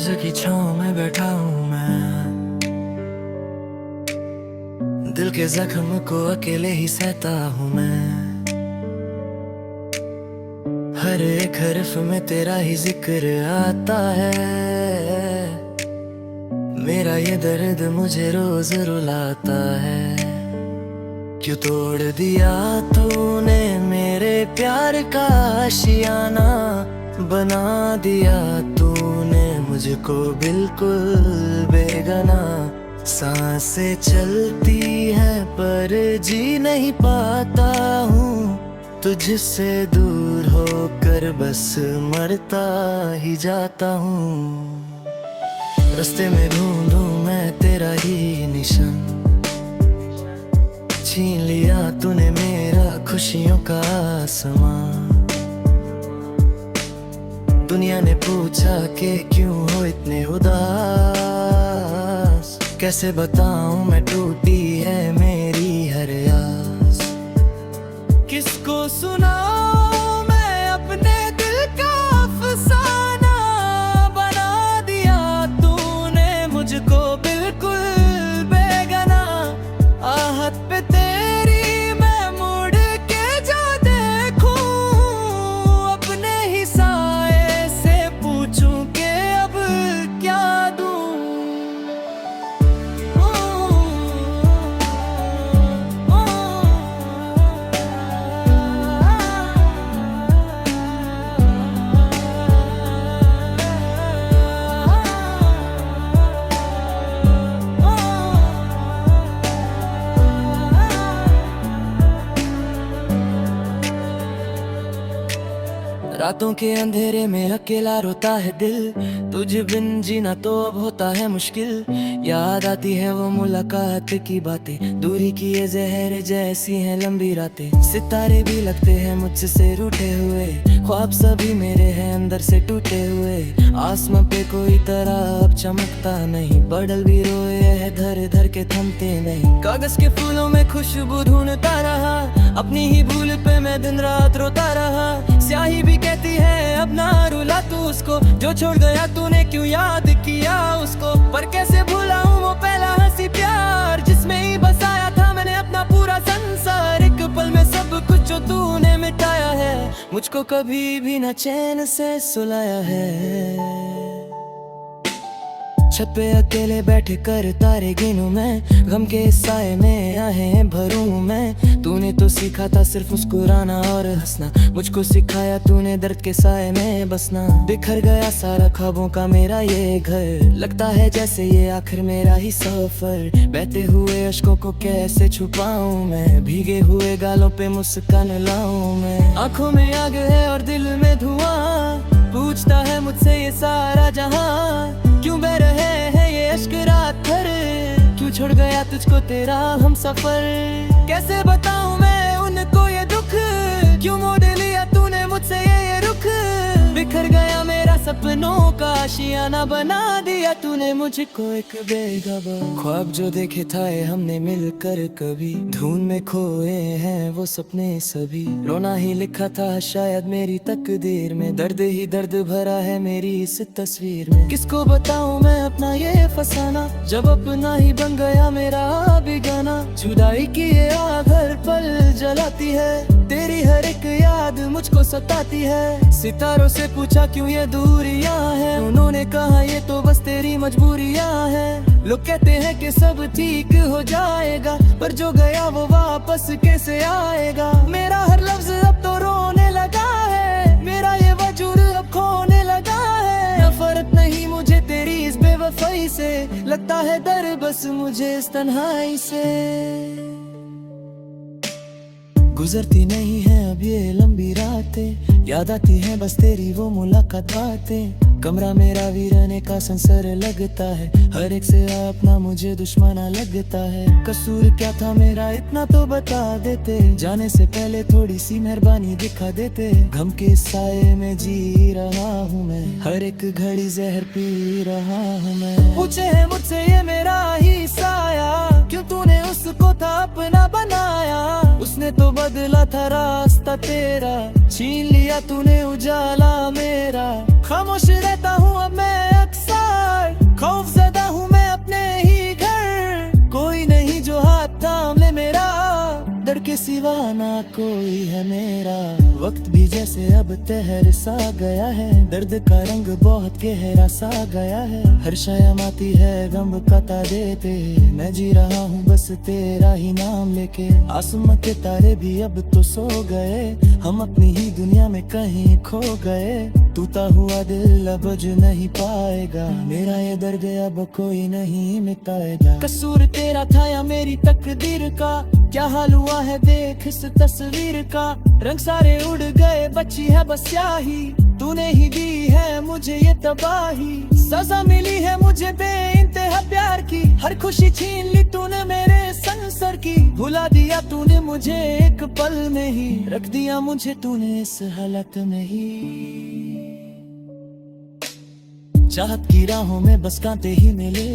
तुझ की छाँव में बैठा हूँ मैं, दिल के जख्म को अकेले ही सहता हूँ मैं। हर एक हरफ में तेरा ही जिक्र आता है, मेरा ये दर्द मुझे रोज रुलाता है। क्यों तोड़ दिया तूने मेरे प्यार का आशियाना, बना दिया तूने मुझको बिल्कुल बेगाना। सांसें चलती है पर जी नहीं पाता हूँ, तुझसे दूर होकर बस मरता ही जाता हूँ। रास्ते में ढूंढूं मैं तेरा ही निशान, छीन लिया तूने मेरा खुशियों का आसमां। दुनिया ने पूछा कि क्यों हो इतने उदास, कैसे बताऊं मैं टूटी है मेरी हर आस। किसको सुनाऊं मैं अपने दिल का अफसाना, बना दिया तूने मुझको बिल्कुल बेगाना। आहत पे तेरी मैं मुड़ के जो देखूं, अपने ही साए से पूछूं कि अब क्या दूं। रातों के अंधेरे में अकेला रोता है दिल, तुझ बिन जीना तो अब होता है मुश्किल। याद आती है वो मुलाकात की बातें, दूरी की ये जहर जैसी हैं लंबी रातें। सितारे भी लगते हैं मुझसे रूठे हुए, ख्वाब सभी मेरे हैं अंदर से टूटे हुए। आसमां पे कोई तारा अब चमकता नहीं, बादल भी रोए है धर धर के थमते नहीं। कागज के फूलों में खुशबू ढूंढता रहा, अपनी ही भूल पे मैं दिन रात रोता रहा। स्याही भी कहती है अब ना रुला तू उसको, जो छोड़ गया तूने क्यों याद किया उसको। पर कैसे भूलाऊं वो पहला हंसी प्यार, जिसमें ही बसाया था मैंने अपना पूरा संसार। एक पल में सब कुछ जो तूने मिटाया है, मुझको कभी भी न चैन से सुलाया है। छत पे अकेले बैठे कर तारे गिनूं मैं, गम के साए में आहें भरूं मैं। तूने तो सीखा था सिर्फ मुस्कुराना और हंसना, मुझको सिखाया तूने दर्द के साए में बसना। बिखर गया सारा ख्वाबों का मेरा ये घर, लगता है जैसे ये आखिर मेरा ही सफर। बहते हुए अश्कों को कैसे छुपाऊं मैं, भीगे हुए गालों पे मुस्कान लाऊं मैं। आंखों में आग है और दिल में धुआं, पूछता है मुझसे ये सारा जहां। क्यों बह रहे हैं ये अश्क रात भर, क्यों छोड़ गया तुझको तेरा हम सफर। कैसे बताऊं मैं उनको ये दुख, क्यों मोड़ लिया तूने मुझसे ये रुख। बिखर गया मेरा सपनों का आशियाना, बना दिया तूने मुझको एक बेगवा। ख्वाब जो देखे था हमने मिलकर कभी, धुन में खोए हैं वो सपने सभी। रोना ही लिखा था शायद मेरी तकदीर में, दर्द ही दर्द भरा है मेरी इस तस्वीर में। किसको बताऊं मैं अपना ये फसाना, जब अपना ही बन गया मेरा बेगाना। जुदाई की ये आग हर पल जलाती है, तेरी हर एक याद मुझको सताती है। सितारों से पूछा क्यों ये दूरियां हैं, उन्होंने कहा ये तो बस तेरी मजबूरियां हैं। लोग कहते हैं कि सब ठीक हो जाएगा, पर जो गया वो वापस कैसे आएगा। मेरा हर लफ्ज अब तो रोने लगा है, मेरा ये वजूद अब खोने लगा है। नफरत नहीं मुझे तेरी इस बेवफाई से, लगता है डर बस मुझे इस तन्हाई से। गुजरती नहीं है अब ये लंबी रातें, याद आती है बस तेरी वो मुलाकात बातें। कमरा मेरा वीराने का संसर लगता है, हर एक से अपना मुझे दुश्मना लगता है। कसूर क्या था मेरा इतना तो बता देते, जाने से पहले थोड़ी सी मेहरबानी दिखा देते। गम के साए में जी रहा हूँ मैं, हर एक घड़ी जहर पी रहा हूँ मैं। पूछे है मुझसे ये मेरा ही साया, क्यों तूने उसको था अपना बनाया। उसने तो बदला था रास्ता तेरा, छीन लिया तूने उजाला मेरा। खामोश रहता हूँ अब मैं अक्सर, के सिवा ना कोई है मेरा। वक्त भी जैसे अब तहर सा गया है, दर्द का रंग बहुत गहरा सा गया है। हर शायम आती है गम कता देते, मैं जी रहा हूँ बस तेरा ही नाम लेके। आसमां के तारे भी अब तो सो गए, हम अपनी ही दुनिया में कहीं खो गए। टूटा हुआ दिल अब जो नहीं पाएगा, मेरा ये दर्द अब कोई नहीं मिटाएगा। कसूर तेरा था या मेरी तकदीर का, क्या हाल हुआ है देख इस तस्वीर का। रंग सारे उड़ गए, बची है बस स्याही, तूने ही दी है मुझे ये तबाही। सजा मिली है मुझे बेइंतहा प्यार की, हर खुशी छीन ली तूने मेरे संसर की। भुला दिया तूने मुझे एक पल में ही, रख दिया मुझे तूने इस हालत में ही। चाहत की राहों में बस कांटे ही मिले,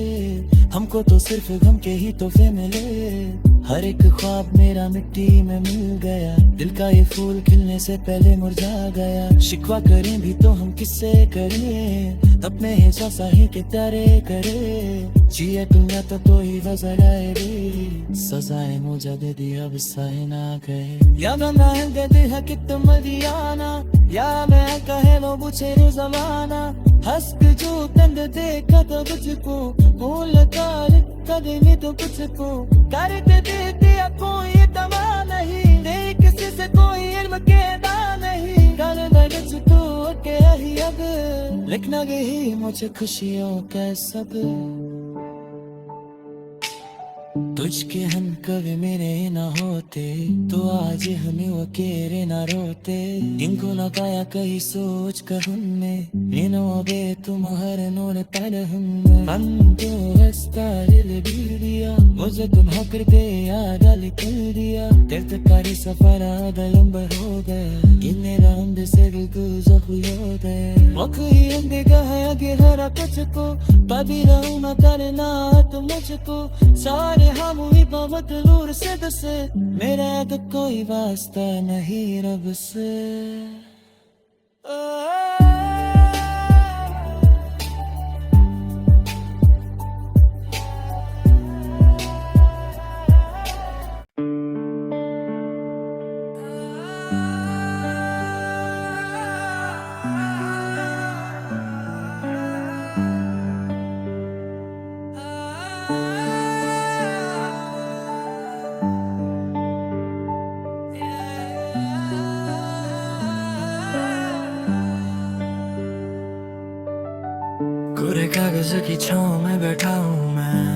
हमको तो सिर्फ गम के ही तोहफे मिले। हर एक ख्वाब मेरा मिट्टी में मिल गया, दिल का ये फूल खिलने से पहले मुरझा गया। शिकवा करें भी तो हम किससे करें, अपने हिस्सा साही के तारे करे। जिए दुनिया तो ही वजह आए रे, सजाए मुझे दे दिया अब सहे ना गए। या मैं दे दे है कि तुम मरियाना, या मैं कहे लो बुझे रे जमाना। हंस के जो तंद देखा तो तुझको, भूल कर कदमी तो तुझको। कर दे दिया कोई दवा नहीं, दे किसी से कोई इल्म के दा नहीं। गल बरस तो के ही अब, लिखना गई मुझे खुशियों का सब। तुझके हम कभी मेरे ना होते, तो आज हमें अकेले ना रोते। इनको ना पाया कहीं सोच कर हमने, बे तुम्हारे नूर पर हम तो रास्ता हिल दिया। मुझे तुम होकर पे याद लिख दिया, तेरे कारी सफर लंबा हो गया। गिने राम से बिल्कुल जख्मी हो गए। मखी अंधे कहा आगे हरा कुछ को, कभी रहूं ना करना तो मुझको। सारे हम हुई बहुत दूर से दसे, मेरा तो कोई वास्ता नहीं रब से। कोरे कागज की छांव में बैठा हूँ मैं,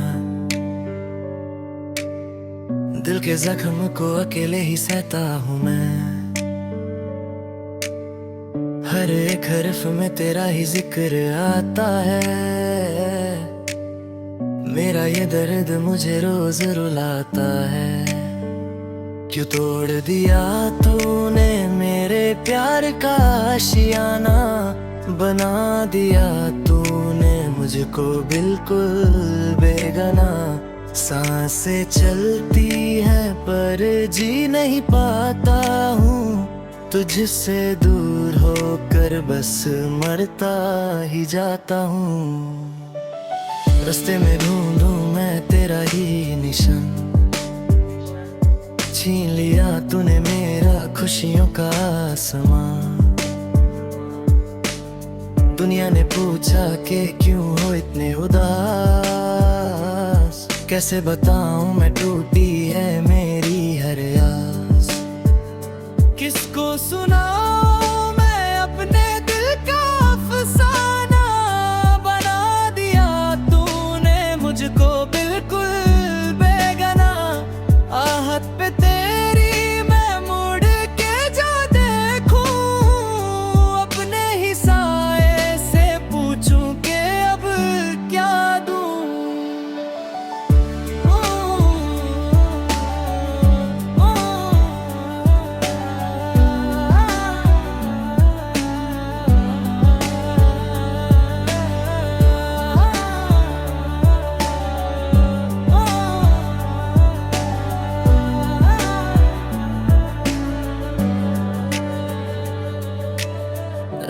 दिल के जख्म को अकेले ही सहता हूँ मैं। हर एक हरफ में तेरा ही जिक्र आता है, मेरा ये दर्द मुझे रोज रुलाता है। क्यों तोड़ दिया तूने मेरे प्यार का आशियाना, बना दिया तूने मुझको बिल्कुल बेगाना। सांसें चलती है पर जी नहीं पाता हूँ, तुझसे दूर होकर बस मरता ही जाता हूँ। रास्ते में ढूंढूं मैं तेरा ही निशान, छीन लिया तूने मेरा खुशियों का आसमां। दुनिया ने पूछा कि क्यों हो इतने उदास, कैसे बताऊं मैं टूटी है मेरी हर आस। किसको सुनाऊं मैं अपने दिल का अफसाना, बना दिया तूने मुझको बिल्कुल बेगाना। आहत पे तेरी मैं मुड़ के जो देखूं, अपने ही साए से पूछूं कि अब क्या दूं।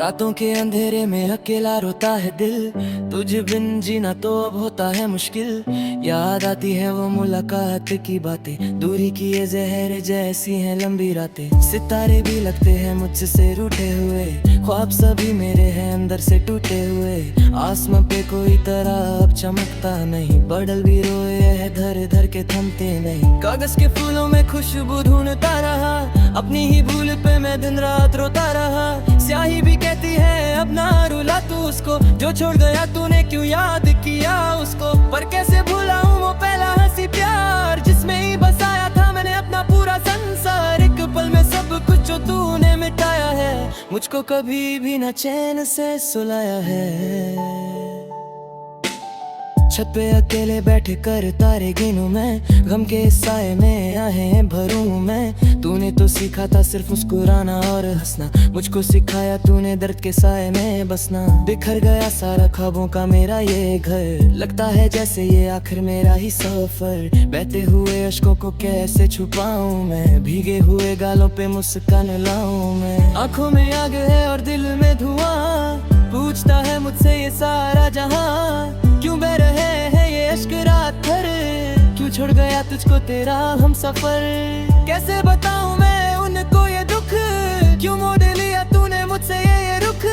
रातों के अंधेरे में अकेला रोता है दिल, तुझ बिन जीना तो अब होता है मुश्किल। याद आती है वो मुलाकात की बातें, दूरी की ये जहर जैसी हैं लंबी रातें। सितारे भी लगते हैं मुझसे रूठे हुए, ख्वाब सभी मेरे हैं अंदर से टूटे हुए। आसमां पे कोई तारा अब चमकता नहीं, बादल भी रोए है धर धर के थमते नहीं। कागज के फूलों में खुशबू ढूंढता रहा, अपनी ही भूल पे मैं दिन रात रोता रहा। स्याही भी कहती है अब ना रुला तू उसको, जो छोड़ गया तूने क्यों याद किया उसको। पर कैसे भूला हूँ वो पहला हंसी प्यार, जिसमें ही बसाया था मैंने अपना पूरा संसार। एक पल में सब कुछ जो तूने मिटाया है, मुझको कभी भी न चैन से सुलाया है। छत पे अकेले बैठे कर तारे गिनूं मैं, गम के साए में आहें भरूं मैं। तूने तो सीखा था सिर्फ मुस्कुराना और हंसना, मुझको सिखाया तूने दर्द के साए में बसना। बिखर गया सारा ख्वाबों का मेरा ये घर, लगता है जैसे ये आखिर मेरा ही सफर। बहते हुए अश्कों को कैसे छुपाऊं मैं, भीगे हुए गालों पे मुस्कान लाऊं मैं। आंखों में आग है और दिल में धुआं, पूछता है मुझसे ये सारा जहां, क्यों बह रहे हैं ये अश्क रात भर, क्यों छोड़ गया तुझको तेरा हम सफर। कैसे बताऊं मैं उनको ये दुख, क्यों मोड़ लिया तूने मुझसे ये रुख।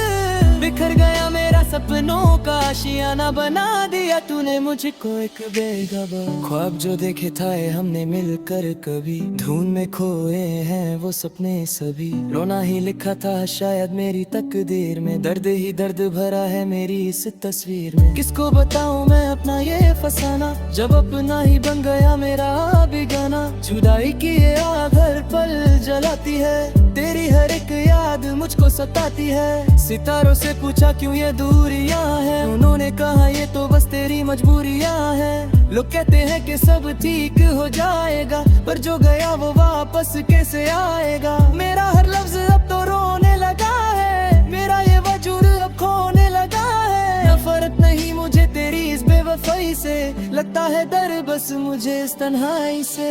बिखर गया मेरा सपनों का आशियाना, बना दिया तूने मुझको एक बेगवा। ख्वाब जो देखे था हमने मिलकर कभी, धुन में खोए हैं वो सपने सभी। रोना ही लिखा था शायद मेरी तकदीर में, दर्द ही दर्द भरा है मेरी इस तस्वीर में। किसको बताऊं मैं अपना ये फसाना, जब अपना ही बन गया मेरा बेगाना। जुदाई की ये आग हर पल जलाती है, तेरी हर एक याद मुझको सताती है। सितारों से पूछा क्यों ये दूरियां हैं, उन्होंने कहा ये तो बस तेरी मजबूरियां हैं। लोग कहते हैं कि सब ठीक हो जाएगा, पर जो गया वो वापस कैसे आएगा। मेरा हर लफ्ज अब तो रोने लगा है, मेरा ये वजूद अब खोने लगा है। नफरत नहीं मुझे तेरी इस बेवफाई से, लगता है डर बस मुझे इस तन्हाई से।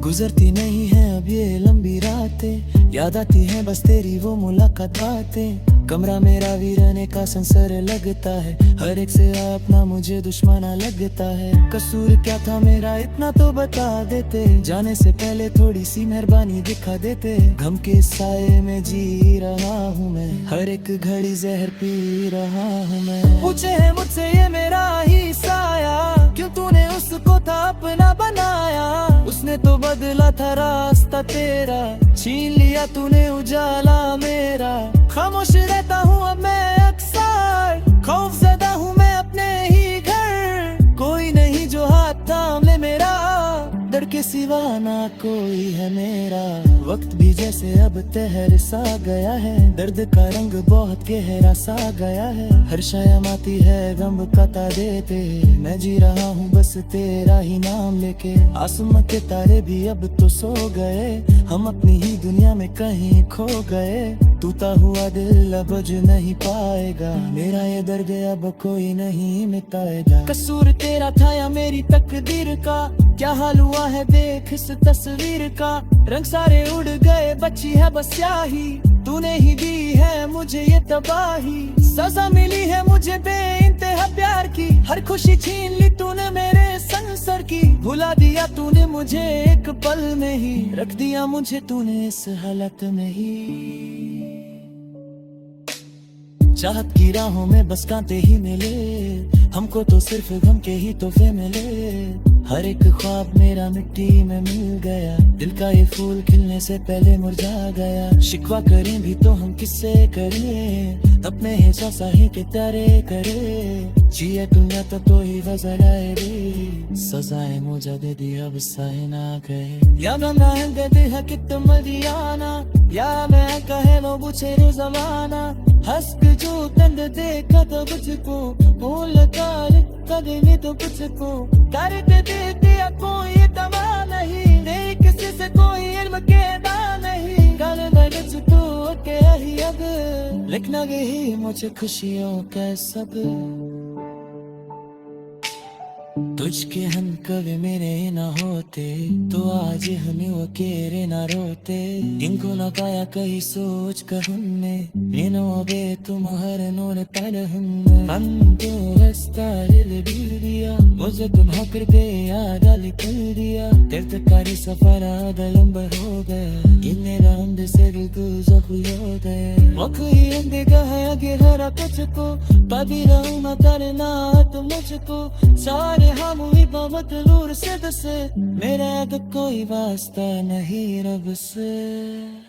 गुजरती नहीं है अब ये लंबी रातें, याद आती है बस तेरी वो मुलाकात बातें। कमरा मेरा वीराने का संसर लगता है, हर एक से अपना मुझे दुश्मना लगता है। कसूर क्या था मेरा इतना तो बता देते, जाने से पहले थोड़ी सी मेहरबानी दिखा देते। गम के साए में जी रहा हूँ मैं, हर एक घड़ी जहर पी रहा हूँ मैं। पूछे है मुझसे ये मेरा ही साया, क्यों तूने उसको था अपना बनाया। उसने तो बदला था रास्ता तेरा, छीन लिया तूने उजाला मेरा। खामोश रहता हूँ अब मैं अक्सर, खौफज़दा हूँ मैं अपने ही घर। कोई नहीं जो हाथ थाम ले मेरा, डर के सिवा ना कोई है मेरा। वक्त भी जैसे अब तहर सा गया है, दर्द का रंग बहुत गहरा सा गया है। हर शायम आती है गम बता देते, मैं जी रहा हूँ बस तेरा ही नाम लेके। आसमां के तारे भी अब तो सो गए, हम अपनी ही दुनिया में कहीं खो गए। टूटा हुआ दिल अब बुझ नहीं पाएगा, मेरा ये दर्द अब कोई नहीं मिटाएगा। कसूर तेरा था या मेरी तकदीर का, क्या हाल हुआ है देख इस तस्वीर का। रंग सारे उड़ गए बची है बस स्याही, तूने ही दी है मुझे ये तबाही। सजा मिली है मुझे बेइंतहा प्यार की, हर खुशी छीन ली तूने मेरे संसर की। भुला दिया तूने मुझे एक पल में ही, रख दिया मुझे तूने इस हालत में ही। चाहत की राहों में बस कांटे ही मिले, हमको तो सिर्फ गम के ही तोहफे मिले। हर एक ख्वाब मेरा मिट्टी में मिल गया, दिल का ये फूल खिलने से पहले मुरझा गया। शिकवा करें भी तो हम किससे करें, अपने ही साही के तारे करे। जिए दुनिया तो ही वजह आए रे, सजाए मुझे दे दी अब सहे ना गए। या मैं दे दे है कि तुम मरियाना, या मैं कहे लो बुझे रो जमाना। हंस जो तंद देखा तो मुझको, भूल कर कदमी तो कुछको करते दे दिया कोई दवा नहीं। नहीं किसी से कोई इल्म के दा नहीं, गल मैंने छुटो के ही अब लिखना यही मुझे खुशियों का सब। तुझके हम कभी मेरे ना होते तो आज हम अकेले ना रोते इनको ना पाया कहीं सोच कर हमने नीनो बे तुम हर नोर पर हमको रास्ता दिल दिया मुझे तुम फिर पे याद लिख दिया तेरे तक कारी सफर आधा लंबा हो गया किन्ने रांद से दिल को जख्म हो गए मखई अंधेगा है आगे हरा कुछ को कभी रहूं ना करना तो मुझको सारे हम ही मतलूर से दसे मेरा तो कोई वास्ता नहीं रब से।